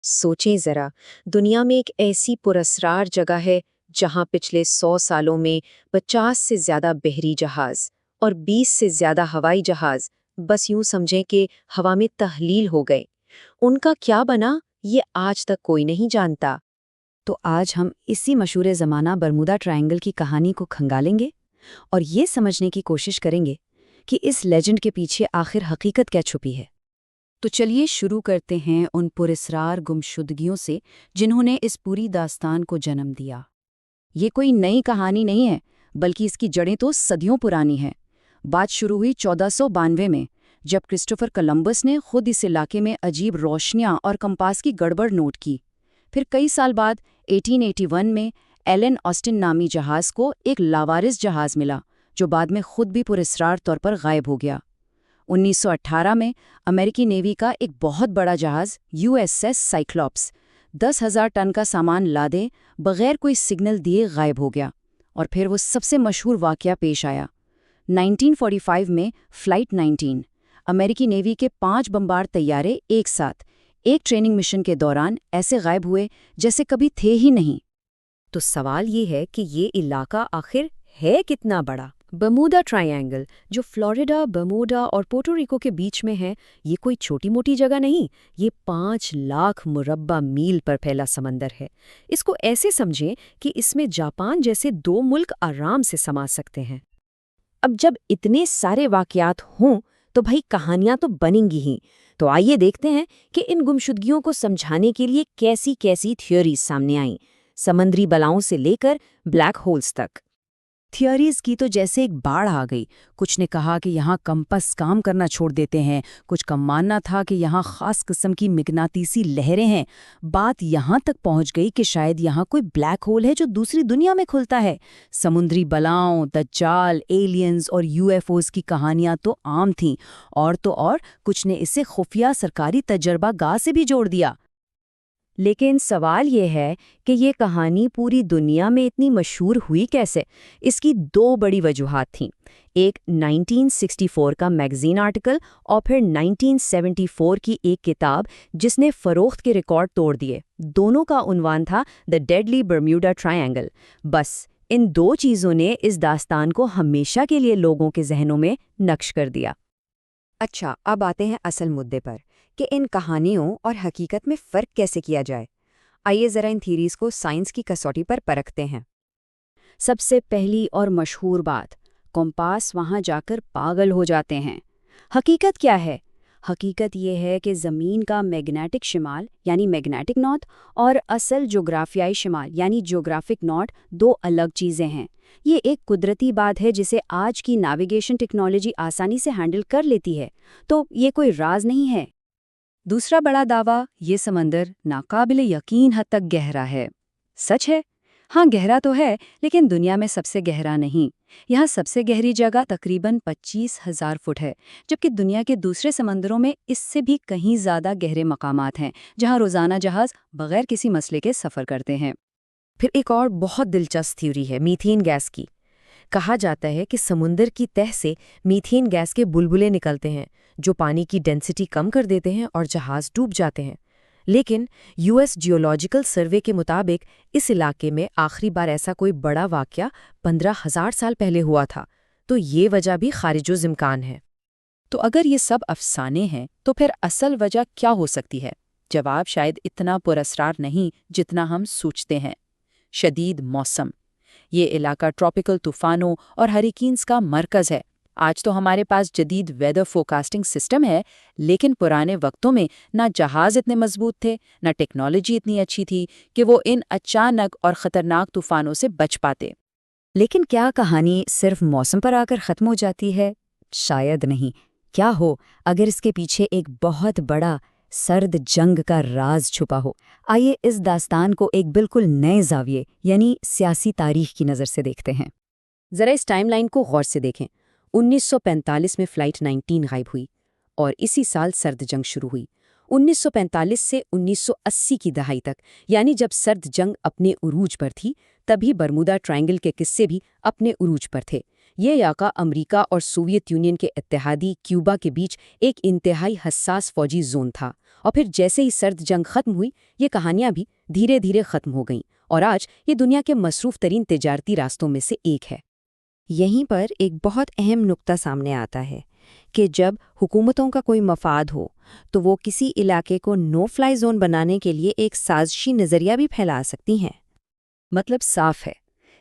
सोचें जरा, दुनिया में एक ऐसी पुरस्कार जगह है जहां पिछले 100 सालों में 50 से ज्यादा बहरी जहाज और 20 से ज्यादा हवाई जहाज बस यूं समझें कि हवा में तहलील हो गए। उनका क्या बना, ये आज तक कोई नहीं जानता। तो आज हम इसी मशहूर ज़माना बरमूदा ट्रायंगल की कहानी को खंगालेंगे और ये समझने की कोशिश करेंगे कि इस लेजेंड के पीछे आखिर हकीकत क्या छुपी है। तो चलिए शुरू करते हैं उन पुरस्कार गुमशुदगियों से जिन्होंने इस पूरी दास्तान को जन्म दिया। ये कोई नई कहानी नहीं है, बल्कि इसकी जड़ें तो सदियों पुरानी हैं। बात शुरू हुई 1492 में, जब क्रिस्टोफर कोलंबस ने खुद इस इलाके में अजीब रोशनियां और कंपास की गड़बड़ नोट की। फिर कई साल बाद 1881 में एलन ऑस्टिन नामी जहाज को एक लावारिस जहाज मिला, जो बाद में खुद भी पुरस्कार तौर पर गायब हो गया। 1918 में अमेरिकी नेवी का एक बहुत बड़ा जहाज यूएसएस साइक्लॉप्स 10,000 टन का सामान लादे बगैर कोई सिग्नल दिए गायब हो गया। और फिर वो सबसे मशहूर वाकया पेश आया। 1945 में फ्लाइट 19 अमेरिकी नेवी के 5 बमबार तैयारे एक साथ एक ट्रेनिंग मिशन के दौरान ऐसे गायब हुए जैसे कभी थे ही नहीं। तो सवाल ये है कि ये इलाका आखिर है कितना बड़ा। बर्मुदा ट्रायंगल, जो फ्लोरिडा, बर्मुडा और पोर्टो रिको के बीच में है, ये कोई छोटी मोटी जगह नहीं। ये 5 लाख मुरब्बा मील पर फैला समंदर है। इसको ऐसे समझें कि इसमें जापान जैसे 2 मुल्क आराम से समा सकते हैं। अब जब इतने सारे वाकयात हों तो भाई कहानियां तो बनेंगी ही। तो आइए देखते हैं कि इन गुमशुदगियों को समझाने के लिए कैसी कैसी थ्योरीज सामने आईं, समंदरी बलाओं से लेकर ब्लैक होल्स तक। थियरीज की तो जैसे एक बाढ़ आ गई। कुछ ने कहा कि यहाँ कंपास काम करना छोड़ देते हैं, कुछ का मानना था कि यहाँ खास किस्म की मिगनातीसी लहरें हैं। बात यहाँ तक पहुँच गई कि शायद यहाँ कोई ब्लैक होल है जो दूसरी दुनिया में खुलता है। समुद्री बलाओं, दज्जाल, एलियंस और यूएफओज की कहानियाँ तो आम थीं, और तो और कुछ ने इसे खुफिया सरकारी तजर्बा गाह से भी जोड़ दिया। लेकिन सवाल ये है कि ये कहानी पूरी दुनिया में इतनी मशहूर हुई कैसे। इसकी 2 बड़ी वजूहात थीं। एक 1964 का मैगजीन आर्टिकल और फिर 1974 की एक किताब जिसने फरोख्त के रिकॉर्ड तोड़ दिए। दोनों का उन्वान था द डेडली बर्म्यूडा ट्रायंगल। बस इन 2 चीज़ों ने इस दास्तान को हमेशा के लिए लोगों के जहनों में नक्श कर दिया। अच्छा, अब आते हैं असल मुद्दे पर कि इन कहानियों और हकीकत में फ़र्क कैसे किया जाए। आइए ज़रा इन थीरीज़ को साइंस की कसौटी पर परखते हैं। सबसे पहली और मशहूर बात, कंपास वहाँ जाकर पागल हो जाते हैं। हकीकत क्या है? हकीकत ये है कि ज़मीन का मैग्नेटिक शिमाल यानी मैग्नेटिक नॉर्थ और असल जोग्राफियाई शिमाल यानी जियोग्राफिक नॉर्थ 2 अलग चीज़ें हैं। ये एक कुदरती बात है जिसे आज की नेविगेशन टेक्नोलॉजी आसानी से हैंडल कर लेती है, तो ये कोई राज नहीं है। दूसरा बड़ा दावा, ये समंदर नाकाबिले यकीन हद तक गहरा है। सच है? हाँ, गहरा तो है, लेकिन दुनिया में सबसे गहरा नहीं। यहाँ सबसे गहरी जगह तकरीबन 25,000 फुट है, जबकि दुनिया के दूसरे समंदरों में इससे भी कहीं ज़्यादा गहरे मकामात हैं, जहाँ रोज़ाना जहाज़ बगैर किसी मसले के सफ़र करते हैं। फिर एक और बहुत दिलचस्प थ्योरी है मीथेन गैस की। कहा जाता है कि समुंदर की तह से मीथेन गैस के बुलबुले निकलते हैं, जो पानी की डेंसिटी कम कर देते हैं और जहाज डूब जाते हैं। लेकिन यूएस जियोलॉजिकल सर्वे के मुताबिक इस इलाके में आखिरी बार ऐसा कोई बड़ा वाकया 15,000 साल पहले हुआ था, तो ये वजह भी खारिज-ओ-इम्कान है। तो अगर ये सब अफसाने हैं, तो फिर असल वजह क्या हो सकती है? जवाब शायद इतना पुरस्कार नहीं जितना हम सोचते हैं। शदीद मौसम। ये इलाका ट्रॉपिकल तूफानों और हरिकेन्स का मरकज़ है। आज तो हमारे पास जदीद वेदर फोरकास्टिंग सिस्टम है, लेकिन पुराने वक्तों में ना जहाज़ इतने मजबूत थे, ना टेक्नोलॉजी इतनी अच्छी थी कि वो इन अचानक और ख़तरनाक तूफानों से बच पाते। लेकिन क्या कहानी सिर्फ मौसम पर आकर ख़त्म हो जाती है? शायद नहीं। क्या हो अगर इसके पीछे एक बहुत बड़ा सर्द जंग का राज छुपा हो? आइए इस दास्तान को एक बिल्कुल नए ज़ाविये यानी सियासी तारीख की नज़र से देखते हैं। ज़रा इस टाइमलाइन को गौर से देखें। 1945 में फ़्लाइट 19 गायब हुई और इसी साल सर्द जंग शुरू हुई। 1945 से 1980 की दहाई तक, यानी जब सर्द जंग अपने उरूज पर थी, तभी बर्मुदा ट्रायंगल के किस्से भी अपने उरूज पर थे। ये इलाका अमेरिका और सोवियत यूनियन के इत्तेहादी क्यूबा के बीच एक इंतहाई हसास फौजी जोन था اور پھر جیسے ہی سرد جنگ ختم ہوئی یہ کہانیاں بھی دھیرے دھیرے ختم ہو گئیں اور آج یہ دنیا کے مصروف ترین تجارتی راستوں میں سے ایک ہے۔ یہیں پر ایک بہت اہم نقطہ سامنے آتا ہے کہ جب حکومتوں کا کوئی مفاد ہو تو وہ کسی علاقے کو نو فلائی زون بنانے کے لیے ایک سازشی نظریہ بھی پھیلا سکتی ہیں۔ مطلب صاف ہے،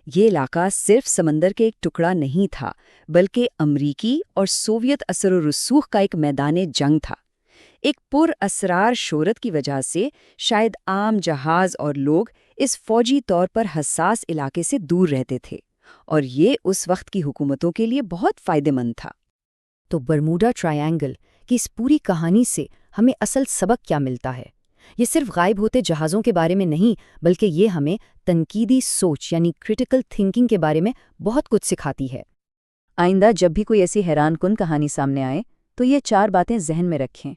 یہ علاقہ صرف سمندر کے ایک ٹکڑا نہیں تھا بلکہ امریکی اور سوویت اثر و رسوخ کا ایک میدان جنگ تھا۔ ایک پر اسرار شہرت کی وجہ سے شاید عام جہاز اور لوگ اس فوجی طور پر حساس علاقے سے دور رہتے تھے، اور یہ اس وقت کی حکومتوں کے لیے بہت فائدہ مند تھا۔ تو برموڈا ٹرائینگل کی اس پوری کہانی سے ہمیں اصل سبق کیا ملتا ہے؟ یہ صرف غائب ہوتے جہازوں کے بارے میں نہیں بلکہ یہ ہمیں تنقیدی سوچ یعنی کرٹیکل تھنکنگ کے بارے میں بہت کچھ سکھاتی ہے۔ آئندہ جب بھی کوئی ایسی حیران کن کہانی سامنے آئے تو یہ 4 باتیں ذہن میں رکھیں۔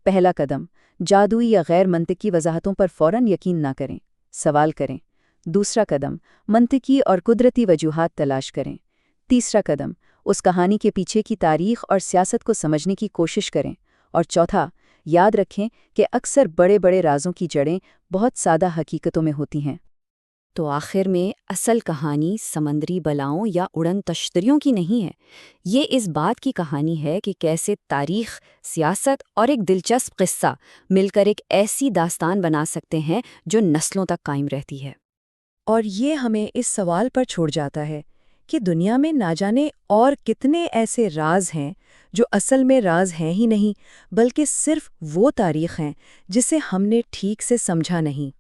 پہلا قدم، جادوئی یا غیر منطقی وضاحتوں پر فوراً یقین نہ کریں، سوال کریں۔ دوسرا قدم، منطقی اور قدرتی وجوہات تلاش کریں۔ تیسرا قدم، اس کہانی کے پیچھے کی تاریخ اور سیاست کو سمجھنے کی کوشش کریں۔ اور چوتھا، یاد رکھیں کہ اکثر بڑے بڑے رازوں کی جڑیں بہت سادہ حقیقتوں میں ہوتی ہیں۔ تو آخر میں اصل کہانی سمندری بلاؤں یا اڑن تشتریوں کی نہیں ہے، یہ اس بات کی کہانی ہے کہ کیسے تاریخ، سیاست اور ایک دلچسپ قصہ مل کر ایک ایسی داستان بنا سکتے ہیں جو نسلوں تک قائم رہتی ہے۔ اور یہ ہمیں اس سوال پر چھوڑ جاتا ہے کہ دنیا میں نہ جانے اور کتنے ایسے راز ہیں جو اصل میں راز ہیں ہی نہیں بلکہ صرف وہ تاریخ ہیں جسے ہم نے ٹھیک سے سمجھا نہیں۔